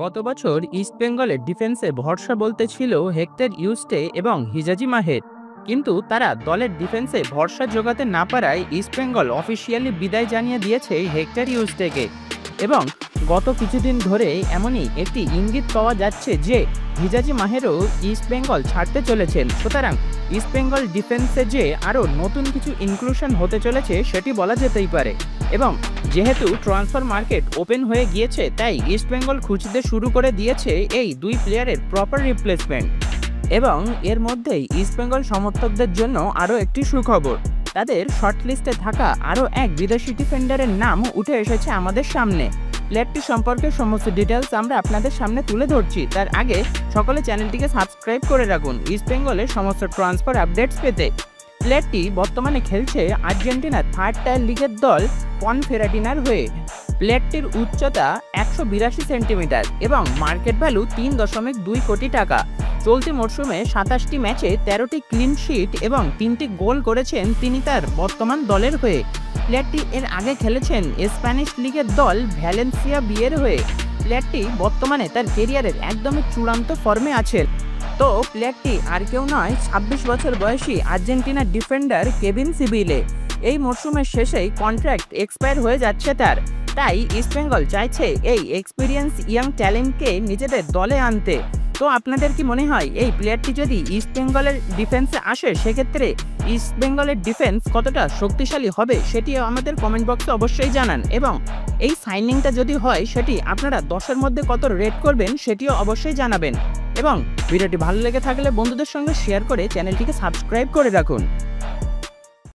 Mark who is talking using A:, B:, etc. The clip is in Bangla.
A: গত বছর ইস্টবেঙ্গলের ডিফেন্সে ভরসা বলতে ছিল হেক্টর ইউস্টে এবং হিজাজি মাহের, কিন্তু তারা দলের ডিফেন্সে ভরসা জোগাতে না পারায় ইস্টবেঙ্গল অফিসিয়ালি বিদায় জানিয়ে দিয়েছে হেক্টর ইউস্টেকে। এবং গত কিছুদিন ধরে এমনই একটি ইঙ্গিত পাওয়া যাচ্ছে যে হিজাজি মাহেরও ইস্টবেঙ্গল ছাড়তে চলেছেন। সুতরাং ইস্টবেঙ্গল ডিফেন্সে যে আরও নতুন কিছু ইনক্লুশন হতে চলেছে সেটি বলা যেতেই পারে। এবং যেহেতু ট্রান্সফার মার্কেট ওপেন হয়ে গিয়েছে, তাই ইস্টবেঙ্গল খুঁজতে শুরু করে দিয়েছে এই দুই প্লেয়ারের প্রপার রিপ্লেসমেন্ট। এবং এর মধ্যেই ইস্টবেঙ্গল সমর্থকদের জন্য আরও একটি সুখবর, তাদের শর্টলিস্টে থাকা আরও এক বিদেশি ডিফেন্ডারের নাম উঠে এসেছে আমাদের সামনে। প্লেয়ারটি সম্পর্কে সমস্ত ডিটেলস আমরা আপনাদের সামনে তুলে ধরছি। তার আগে সকলে চ্যানেলটিকে সাবস্ক্রাইব করে রাখুন ইস্টবেঙ্গলের সমস্ত ট্রান্সফার আপডেটস পেতে। প্লেয়ারটি বর্তমানে খেলছে আর্জেন্টিনার থার্ড টায়ার লিগের দল পনফেরাটিনার হয়ে। প্লেয়ারটির উচ্চতা 182 সেন্টিমিটার এবং মার্কেট ভ্যালু 3.2 কোটি টাকা। চলতি মরশুমে 27টি ম্যাচে 13টি ক্লিন শিট এবং 3টি গোল করেছেন তিনি তার বর্তমান দলের হয়ে। প্লেয়ারটি এর আগে খেলেছেন স্প্যানিশ লিগের দল ভ্যালেন্সিয়া বিয়ের হয়ে। প্লেয়ারটি বর্তমানে তার কেরিয়ারের একদমই চূড়ান্ত ফর্মে আছেন। তো প্লেয়ারটি আর কেউ নয়, 26 বছর বয়সী আর্জেন্টিনার ডিফেন্ডার কেভিন সিবিলে। এই মরশুমের শেষেই কন্ট্রাক্ট এক্সপায়ার হয়ে যাচ্ছে তার, তাই ইস্টবেঙ্গল চাইছে এই এক্সপিরিয়েন্স ইয়াং ট্যালেন্টকে নিজেদের দলে আনতে। তো আপনাদের কি মনে হয় এই প্লেয়ারটি যদি ইস্টবেঙ্গলের ডিফেন্সে আসে সেক্ষেত্রে ইস্টবেঙ্গলের ডিফেন্স কতটা শক্তিশালী হবে সেটিও আমাদের কমেন্ট বক্সে অবশ্যই জানান। এবং এই সাইনিংটা যদি হয় সেটি আপনারা 10-এর মধ্যে কত রেট করবেন সেটিও অবশ্যই জানাবেন। এবং ভিডিওটি ভালো লেগে থাকলে বন্ধুদের সঙ্গে শেয়ার করে চ্যানেলটিকে সাবস্ক্রাইব করে রাখুন।